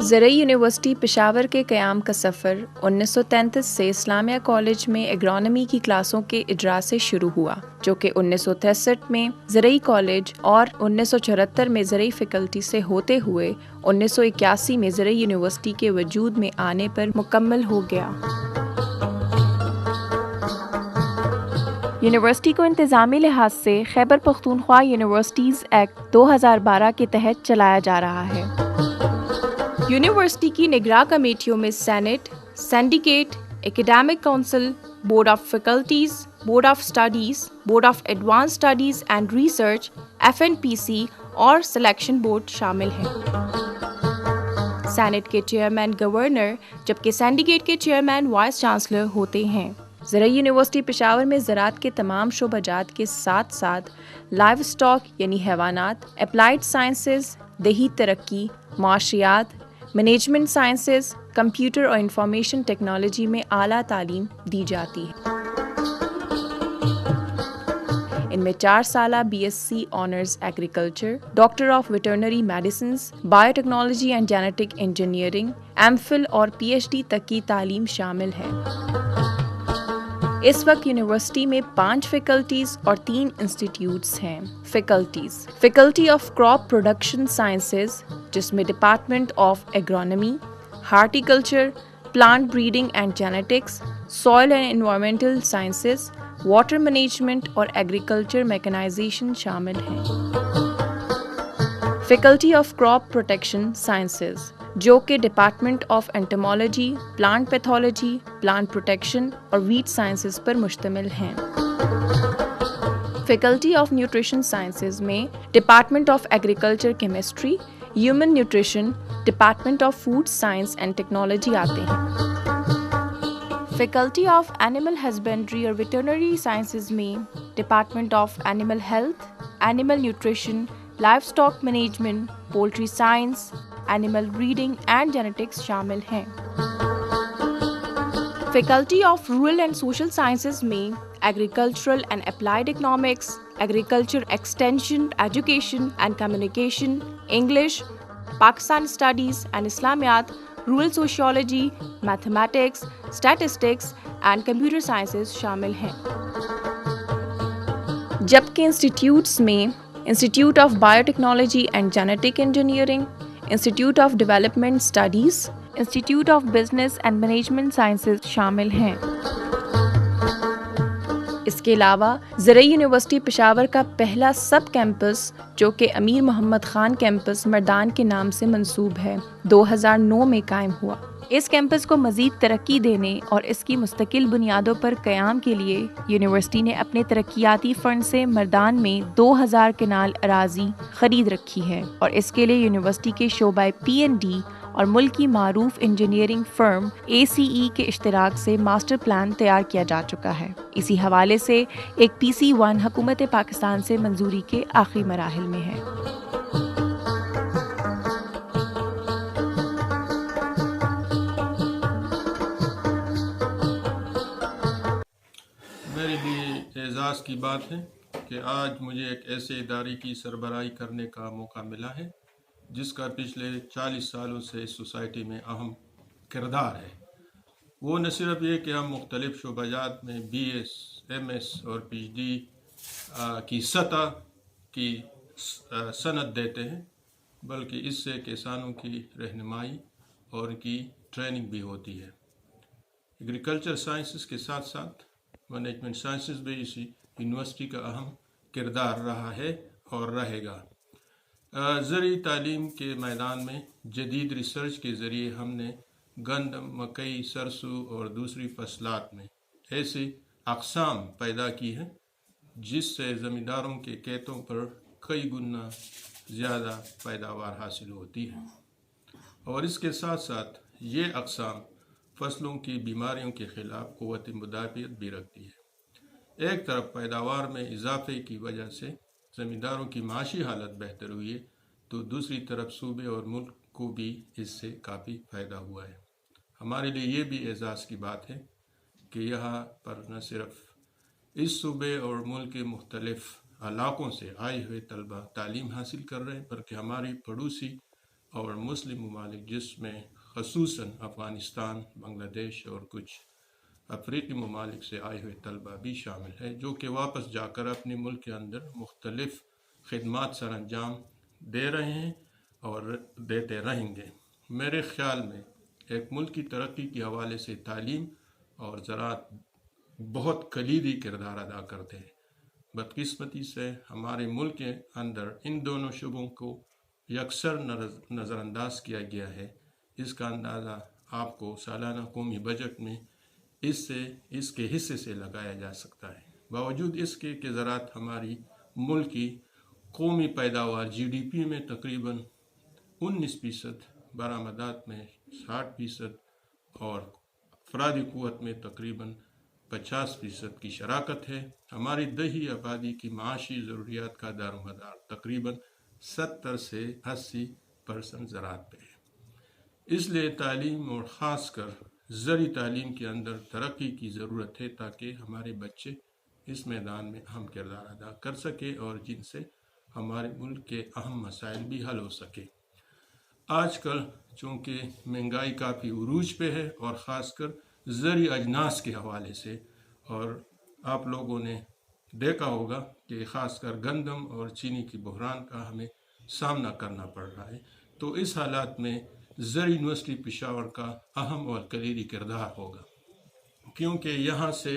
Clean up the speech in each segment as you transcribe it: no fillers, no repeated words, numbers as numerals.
زرعی یونیورسٹی پشاور کے قیام کا سفر 1933 سے اسلامیہ کالج میں ایگرونومی کی کلاسوں کے اجرا سے شروع ہوا، جو کہ 1963 میں زرعی کالج اور 1974 میں زرعی فیکلٹی سے ہوتے ہوئے 1981 میں زرعی یونیورسٹی کے وجود میں آنے پر مکمل ہو گیا۔ یونیورسٹی کو انتظامی لحاظ سے خیبر پختونخوا یونیورسٹیز ایکٹ 2012 کے تحت چلایا جا رہا ہے۔ یونیورسٹی کی نگراں کمیٹیوں میں senate, syndicate, academic council, board of faculties, board of studies, board of advance studies and research, FNPC اور سلیکشن بورڈ شامل ہیں۔ سینٹ کے چیئرمین گورنر جبکہ سینڈیکیٹ کے چیئرمین وائس چانسلر ہوتے ہیں۔ زرعی یونیورسٹی پشاور میں زراعت کے تمام شعبہ جات کے ساتھ ساتھ لائیو اسٹاک یعنی حیوانات، اپلائیڈ سائنسز، دیہی ترقی، معاشیات، مینجمنٹ سائنسز، کمپیوٹر اور انفارمیشن ٹیکنالوجی میں اعلیٰ تعلیم دی جاتی ہے۔ ان میں 4 سالہ BSc honours agriculture, doctor of veterinary medicines, bio technology and genetic engineering, MPhil اور PhD تک کی تعلیم شامل ہے۔ اس وقت یونیورسٹی میں 5 فیکلٹیز اور 3 انسٹیٹیوٹس ہیں۔ Faculties: faculty of crop production sciences, جس میں department of agronomy, horticulture, plant breeding and genetics, soil and environmental sciences, water management اور ایگریکلچر میکانائزیشن شامل ہیں۔ Faculty of crop protection sciences, جو کہ department of entomology, plant pathology, plant protection اور weed sciences پر مشتمل ہیں۔ فیکلٹی آف نیوٹریشن سائنسز میں department of agriculture chemistry, human nutrition, department of food science and technology آتے ہیں۔ فیکلٹی آف اینیمل ہسبینڈری اور ویٹرنری سائنسز میں department of animal health, animal nutrition, livestock management, poultry science, animal breeding and genetics شامل ہیں۔ Faculty of rural and social sciences میں agricultural and applied economics, agriculture extension, education and communication, English, Pakistan studies and اسلامیات، rural sociology, mathematics, statistics and computer sciences شامل ہیں۔ جبکہ institutes میں institute of biotechnology and genetic engineering, institute of development studies, institute of business and management sciences شامل ہیں۔ اس کے علاوہ زرعی یونیورسٹی پشاور کا پہلا سب کیمپس، جو کہ امیر محمد خان کیمپس مردان کے نام سے منسوب ہے، 2009 میں قائم ہوا۔ اس کیمپس کو مزید ترقی دینے اور اس کی مستقل بنیادوں پر قیام کے لیے یونیورسٹی نے اپنے ترقیاتی فنڈ سے مردان میں 2000 کنال اراضی خرید رکھی ہے، اور اس کے لیے یونیورسٹی کے شعبہ P&D اور ملک کی معروف انجینئرنگ فرم ACE کے اشتراک سے ماسٹر پلان تیار کیا جا چکا ہے۔ اسی حوالے سے ایک PC1 حکومت پاکستان سے منظوری کے آخری مراحل میں ہے۔ میرے لیے اعزاز کی بات ہے کہ آج مجھے ایک ایسے ادارے کی سربراہی کرنے کا موقع ملا ہے جس کا پچھلے 40 سالوں سے اس سوسائٹی میں اہم کردار ہے۔ وہ نہ صرف یہ کہ ہم مختلف شعبہ جات میں BS، MS اور PhD کی سطح کی سند دیتے ہیں، بلکہ اس سے کسانوں کی رہنمائی اور ان کی ٹریننگ بھی ہوتی ہے۔ ایگریکلچر سائنسز کے ساتھ ساتھ مینجمنٹ سائنسز بھی اسی یونیورسٹی کا اہم کردار رہا ہے اور رہے گا۔ زرعی تعلیم کے میدان میں جدید ریسرچ کے ذریعے ہم نے گندم، مکئی، سرسوں اور دوسری فصلات میں ایسی اقسام پیدا کی ہیں جس سے زمینداروں کے کھیتوں پر کئی گنا زیادہ پیداوار حاصل ہوتی ہے، اور اس کے ساتھ ساتھ یہ اقسام فصلوں کی بیماریوں کے خلاف قوت مدافعت بھی رکھتی ہے۔ ایک طرف پیداوار میں اضافے کی وجہ سے زمینداروں کی معاشی حالت بہتر ہوئی ہے، تو دوسری طرف صوبے اور ملک کو بھی اس سے کافی فائدہ ہوا ہے۔ ہمارے لیے یہ بھی اعزاز کی بات ہے کہ یہاں پر نہ صرف اس صوبے اور ملک کے مختلف علاقوں سے آئے ہوئے طلبہ تعلیم حاصل کر رہے ہیں، بلکہ ہماری پڑوسی اور مسلم ممالک جس میں خصوصاً افغانستان، بنگلہ دیش اور کچھ افریقی ممالک سے آئے ہوئے طلبہ بھی شامل ہے، جو کہ واپس جا کر اپنے ملک کے اندر مختلف خدمات سر انجام دے رہے ہیں اور دیتے رہیں گے۔ میرے خیال میں ایک ملک کی ترقی کے حوالے سے تعلیم اور زراعت بہت کلیدی کردار ادا کرتے ہیں۔ بدقسمتی سے ہمارے ملک کے اندر ان دونوں شعبوں کو یکسر نظر انداز کیا گیا ہے۔ اس کا اندازہ آپ کو سالانہ قومی بجٹ میں اس کے حصے سے لگایا جا سکتا ہے۔ باوجود اس کے کہ زراعت ہماری ملک کی قومی پیداوار GDP میں تقریباً 19%، برآمدات میں 60% اور افرادی قوت میں تقریباً 50% کی شراکت ہے، ہماری دیہی آبادی کی معاشی ضروریات کا دار و مدار تقریباً 70 سے 80% زراعت پہ ہے۔ اس لیے تعلیم اور خاص کر زرعی تعلیم کے اندر ترقی کی ضرورت ہے تاکہ ہمارے بچے اس میدان میں اہم کردار ادا کر سکے اور جن سے ہمارے ملک کے اہم مسائل بھی حل ہو سکے۔ آج کل چونکہ مہنگائی کافی عروج پہ ہے اور خاص کر زرعی اجناس کے حوالے سے، اور آپ لوگوں نے دیکھا ہوگا کہ خاص کر گندم اور چینی کی بحران کا ہمیں سامنا کرنا پڑ رہا ہے، تو اس حالات میں زرعی یونیورسٹی پشاور کا اہم اور کلیدی کردار ہوگا، کیونکہ یہاں سے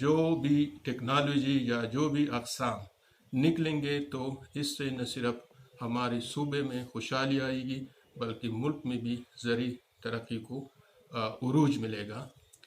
جو بھی ٹیکنالوجی یا جو بھی اقسام نکلیں گے تو اس سے نہ صرف ہمارے صوبے میں خوشحالی آئے گی بلکہ ملک میں بھی زرعی ترقی کو عروج ملے گا،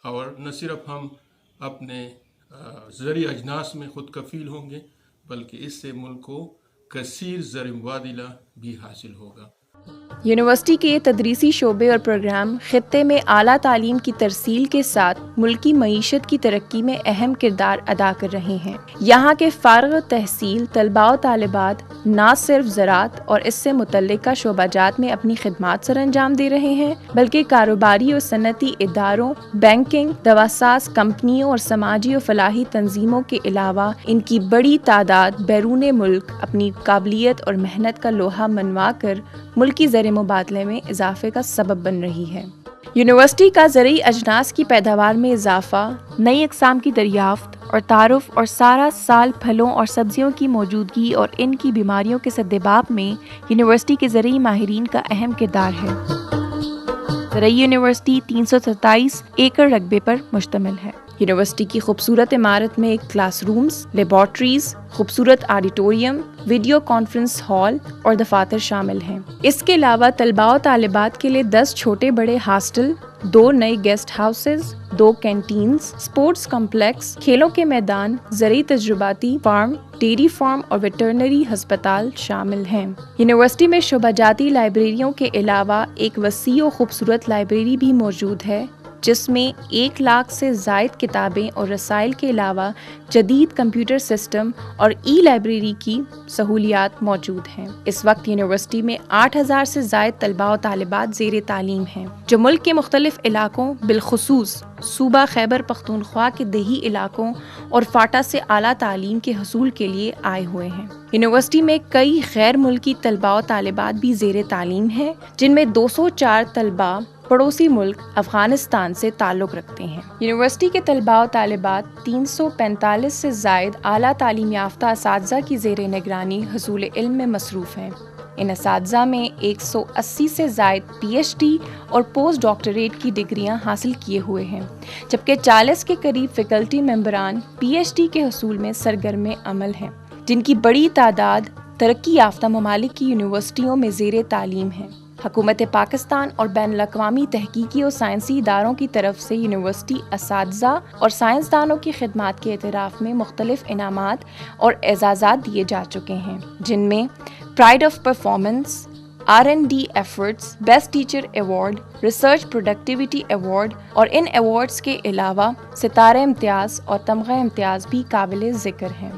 اور نہ صرف ہم اپنے زرعی اجناس میں خود کفیل ہوں گے بلکہ اس سے ملک کو کثیر زرعی مبادلہ بھی حاصل ہوگا۔ یونیورسٹی کے تدریسی شعبے اور پروگرام خطے میں اعلیٰ تعلیم کی ترسیل کے ساتھ ملکی معیشت کی ترقی میں اہم کردار ادا کر رہے ہیں۔ یہاں کے فارغ التحصیل طلباء و طالبات نہ صرف زراعت اور اس سے متعلقہ شعبہ جات میں اپنی خدمات سر انجام دے رہے ہیں بلکہ کاروباری اور صنعتی اداروں، بینکنگ، دواساز کمپنیوں اور سماجی و فلاحی تنظیموں کے علاوہ ان کی بڑی تعداد بیرون ملک اپنی قابلیت اور محنت کا لوہا منوا کر ملکی زرعی مبادلے میں اضافے کا سبب بن رہی ہے۔ یونیورسٹی کا زرعی اجناس کی پیداوار میں اضافہ، نئی اقسام کی دریافت اور تعارف اور سارا سال پھلوں اور سبزیوں کی موجودگی اور ان کی بیماریوں کے سدباب میں یونیورسٹی کے زرعی ماہرین کا اہم کردار ہے۔ زرعی یونیورسٹی 327 ایکڑ رقبے پر مشتمل ہے۔ یونیورسٹی کی خوبصورت عمارت میں کلاس رومز، لیبارٹریز، خوبصورت آڈیٹوریم، ویڈیو کانفرنس ہال اور دفاتر شامل ہیں۔ اس کے علاوہ طلباء و طالبات کے لیے 10 چھوٹے بڑے ہاسٹل، 2 نئے guest houses, 2 catenanes, sports complex, کھیلوں کے میدان، زرعی تجرباتی فارم، ڈیری فارم اور ویٹرنری ہسپتال شامل ہیں۔ یونیورسٹی میں شعبہ جاتی لائبریریوں کے علاوہ ایک وسیع و خوبصورت لائبریری بھی موجود ہے جس میں 1 لاکھ سے زائد کتابیں اور رسائل کے علاوہ جدید کمپیوٹر سسٹم اور لائبریری کی سہولیات موجود ہیں۔ اس وقت یونیورسٹی میں 8000 سے زائد طلباء و طالبات زیر تعلیم ہیں جو ملک کے مختلف علاقوں بالخصوص صوبہ خیبر پختونخوا کے دیہی علاقوں اور فاٹا سے اعلیٰ تعلیم کے حصول کے لیے آئے ہوئے ہیں۔ یونیورسٹی میں کئی غیر ملکی طلباء و طالبات بھی زیر تعلیم ہیں جن میں 204 طلباء پڑوسی ملک افغانستان سے تعلق رکھتے ہیں۔ یونیورسٹی کے طلباء و طالبات 345 سے زائد اعلیٰ تعلیم یافتہ اساتذہ کی زیر نگرانی حصول علم میں مصروف ہیں۔ ان اساتذہ میں 180 سے زائد PhD اور پوسٹ ڈاکٹریٹ کی ڈگریاں حاصل کیے ہوئے ہیں، جبکہ 40 کے قریب فیکلٹی ممبران PhD کے حصول میں سرگرم عمل ہیں، جن کی بڑی تعداد ترقی یافتہ ممالک کی یونیورسٹیوں میں زیر تعلیم ہیں۔ حکومت پاکستان اور بین الاقوامی تحقیقی اور سائنسی اداروں کی طرف سے یونیورسٹی اساتذہ اور سائنسدانوں کی خدمات کے اعتراف میں مختلف انعامات اور اعزازات دیے جا چکے ہیں، جن میں pride of performance, R&D efforts, best teacher award, research productivity award اور ان ایوارڈز کے علاوہ ستارہ امتیاز اور تمغہ امتیاز بھی قابل ذکر ہیں۔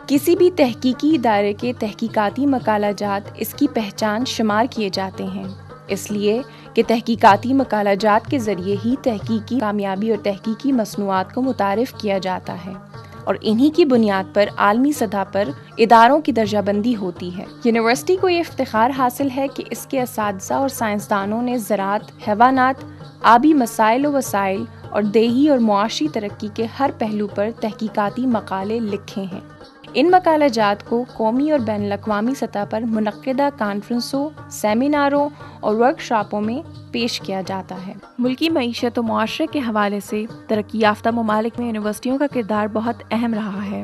کسی بھی تحقیقی ادارے کے تحقیقاتی مقالہ جات اس کی پہچان شمار کیے جاتے ہیں، اس لیے کہ تحقیقاتی مقالہ جات کے ذریعے ہی تحقیقی کامیابی اور تحقیقی مصنوعات کو متعارف کیا جاتا ہے۔ اور انہی کی بنیاد پر عالمی سطح پر اداروں کی درجہ بندی ہوتی ہے۔ یونیورسٹی کو یہ افتخار حاصل ہے کہ اس کے اساتذہ اور سائنسدانوں نے زراعت، حیوانات، آبی مسائل و وسائل اور دیہی اور معاشی ترقی کے ہر پہلو پر تحقیقاتی مقالے لکھے ہیں۔ ان مقالہ جات کو قومی اور بین الاقوامی سطح پر منعقدہ کانفرنسوں، سیمیناروں اور ورکشاپوں میں پیش کیا جاتا ہے۔ ملکی معیشت و معاشرے کے حوالے سے ترقی یافتہ ممالک میں یونیورسٹیوں کا کردار بہت اہم رہا ہے۔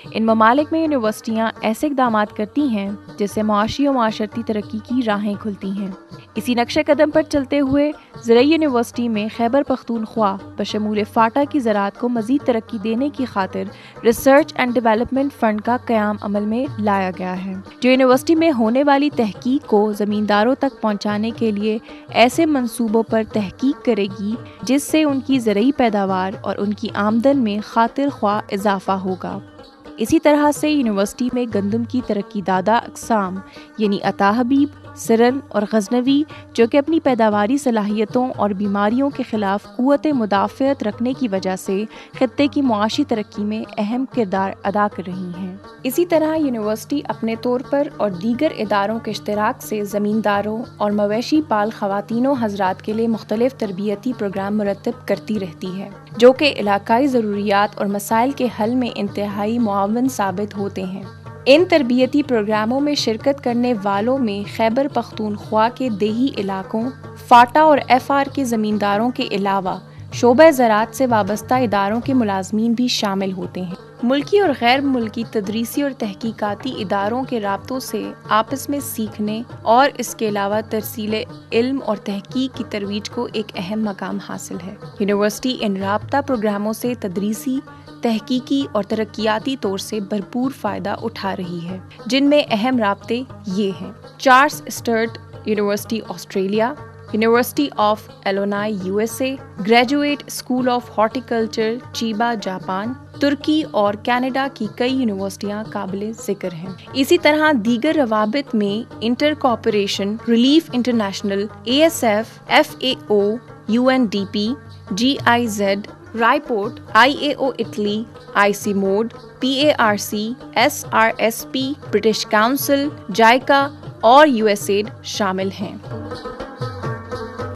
ان ممالک میں یونیورسٹیاں ایسے اقدامات کرتی ہیں جس سے معاشی و معاشرتی ترقی کی راہیں کھلتی ہیں۔ اسی نقش قدم پر چلتے ہوئے زرعی یونیورسٹی میں خیبر پختونخوا بشمول فاٹا کی زراعت کو مزید ترقی دینے کی خاطر ریسرچ اینڈ ڈیولپمنٹ فنڈ کا قیام عمل میں لایا گیا ہے، جو یونیورسٹی میں ہونے والی تحقیق کو زمینداروں تک پہنچانے کے لیے ایسے منصوبوں پر تحقیق کرے گی جس سے ان کی زرعی پیداوار اور ان کی آمدن میں خاطر خواہ اضافہ ہوگا۔ اسی طرح سے یونیورسٹی میں گندم کی ترقی دادہ اقسام یعنی عطا حبیب، سرن اور غزنوی، جو کہ اپنی پیداواری صلاحیتوں اور بیماریوں کے خلاف قوت مدافعت رکھنے کی وجہ سے خطے کی معاشی ترقی میں اہم کردار ادا کر رہی ہیں۔ اسی طرح یونیورسٹی اپنے طور پر اور دیگر اداروں کے اشتراک سے زمینداروں اور مویشی پال خواتین و حضرات کے لیے مختلف تربیتی پروگرام مرتب کرتی رہتی ہے، جو کہ علاقائی ضروریات اور مسائل کے حل میں انتہائی معاون ثابت ہوتے ہیں۔ ان تربیتی پروگراموں میں شرکت کرنے والوں میں خیبر پختونخوا کے دیہی علاقوں، فاٹا اور ایف آر کے زمینداروں کے علاوہ شعبہ زراعت سے وابستہ اداروں کے ملازمین بھی شامل ہوتے ہیں۔ ملکی اور غیر ملکی تدریسی اور تحقیقاتی اداروں کے رابطوں سے آپس میں سیکھنے اور اس کے علاوہ ترسیل علم اور تحقیق کی ترویج کو ایک اہم مقام حاصل ہے۔ یونیورسٹی ان رابطہ پروگراموں سے تدریسی، تحقیقی اور ترقیاتی طور سے بھرپور فائدہ اٹھا رہی ہے، جن میں اہم رابطے یہ ہیں: Charles Sturt University Australia, University of Illinois U S A, graduate school of horticulture Chiba Japan, ترکی اور کینیڈا کی کئی یونیورسٹیاں قابل ذکر ہیں۔ اسی طرح دیگر روابط میں inter cooperation relief international, A S F, F A O, U N D P, G I Z, Roy Port, I A O Italy, I C mod, P A R C, S R S P, British Council, JICA اور U S add شامل ہیں۔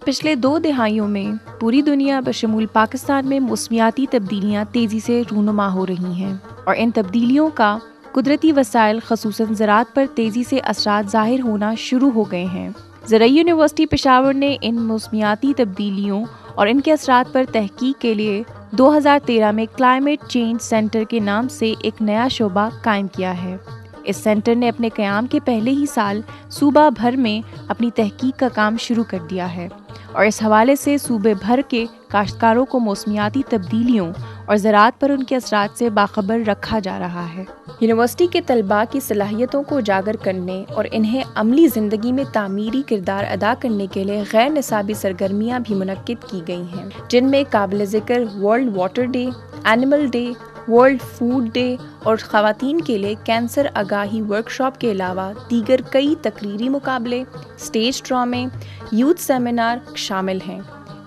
پچھلے 2 دہائیوں میں پوری دنیا بشمول پاکستان میں موسمیاتی تبدیلیاں تیزی سے رونما ہو رہی ہیں، اور ان تبدیلیوں کا قدرتی وسائل خصوصاً زراعت پر تیزی سے اثرات ظاہر ہونا شروع ہو گئے ہیں۔ زرعی یونیورسٹی پشاور نے ان موسمیاتی تبدیلیوں اور ان کے اثرات پر تحقیق کے لیے 2013 میں کلائمیٹ چینج سینٹر کے نام سے ایک نیا شعبہ قائم کیا ہے۔ اس سینٹر نے اپنے قیام کے پہلے ہی سال صوبہ بھر میں اپنی تحقیق کا کام شروع کر دیا ہے، اور اس حوالے سے صوبے بھر کے کاشتکاروں کو موسمیاتی تبدیلیوں اور زراعت پر ان کے اثرات سے باخبر رکھا جا رہا ہے۔ یونیورسٹی کے طلباء کی صلاحیتوں کو اجاگر کرنے اور انہیں عملی زندگی میں تعمیری کردار ادا کرنے کے لیے غیر نصابی سرگرمیاں بھی منعقد کی گئی ہیں، جن میں قابل ذکر world water day, animal day, world food day اور خواتین کے لیے کینسر آگاہی ورکشاپ کے علاوہ دیگر کئی تقریری مقابلے، اسٹیج ڈرامے، یوتھ سیمینار شامل ہیں۔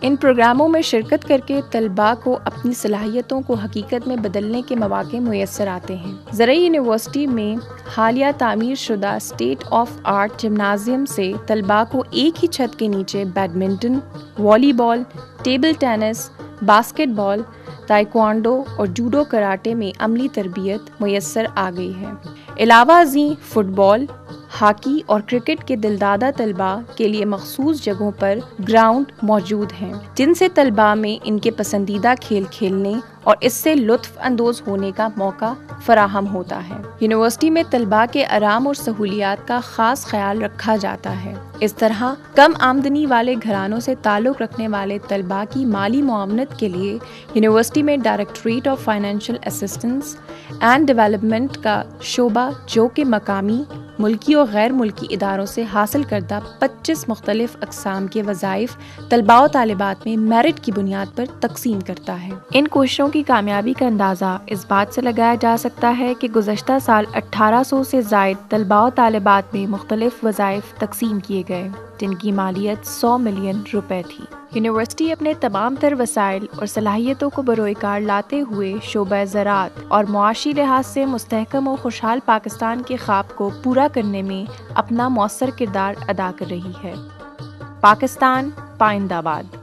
ان پروگراموں میں شرکت کر کے طلباء کو اپنی صلاحیتوں کو حقیقت میں بدلنے کے مواقع میسر آتے ہیں۔ زرعی یونیورسٹی میں حالیہ تعمیر شدہ اسٹیٹ آف آرٹ جمنازیم سے طلباء کو ایک ہی چھت کے نیچے بیڈمنٹن، والی بال، ٹیبل ٹینس، باسکٹ بال، تائیکوانڈو اور جوڈو کراٹے میں عملی تربیت میسر آ گئی ہے۔ علاوہ ازیں فٹ بال، ہاکی اور کرکٹ کے دلدادہ طلباء کے لیے مخصوص جگہوں پر گراؤنڈ موجود ہیں، جن سے طلباء میں ان کے پسندیدہ کھیل کھیلنے اور اس سے لطف اندوز ہونے کا موقع فراہم ہوتا ہے۔ یونیورسٹی میں طلباء کے آرام اور سہولیات کا خاص خیال رکھا جاتا ہے۔ اس طرح کم آمدنی والے گھرانوں سے تعلق رکھنے والے طلباء کی مالی معاونت کے لیے یونیورسٹی میں directorate of financial assistance and development کا شعبہ، جو کہ مقامی، ملکی اور غیر ملکی اداروں سے حاصل کردہ 25 مختلف اقسام کے وظائف طلباء و طالبات میں میرٹ کی بنیاد پر تقسیم کرتا ہے۔ ان کوششوں کی کامیابی کا اندازہ اس بات سے لگایا جا سکتا ہے کہ گزشتہ سال 1800 سے زائد طلباء و طالبات میں مختلف وظائف تقسیم کیے گئے۔ جن کی مالیت 100 ملین روپے تھی۔ یونیورسٹی اپنے تمام تر وسائل اور صلاحیتوں کو بروئے کار لاتے ہوئے شعبہ زراعت اور معاشی لحاظ سے مستحکم و خوشحال پاکستان کے خواب کو پورا کرنے میں اپنا مؤثر کردار ادا کر رہی ہے۔ پاکستان پائندہ باد۔